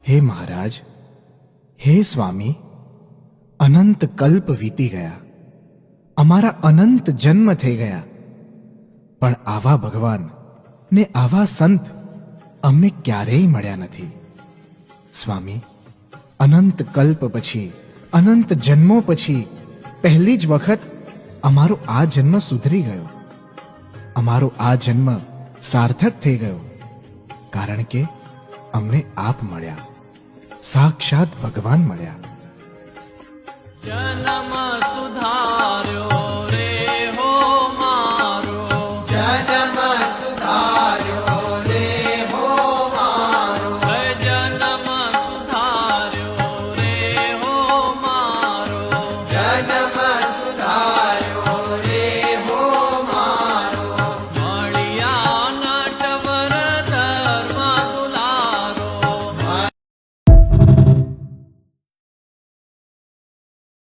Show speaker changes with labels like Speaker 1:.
Speaker 1: હે મહારાજ, હે સ્વામી, અનંત કલ્પ વીતી ગયા, અમારા અનંત જન્મ થઈ ગયા, પણ આવા ભગવાન ને આવા સંત અમને ક્યારેય મળ્યા નથી. સ્વામી, અનંત કલ્પ પછી, અનંત જન્મો પછી પહેલી જ વખત અમારો આ જન્મ સુધરી ગયો. અમારો આ જન્મ સાર્થક થઈ ગયો, કારણ કે અમને આપ મળ્યા, સાક્ષાત ભગવાન મળ્યા.
Speaker 2: જન્મ સુધાર્યો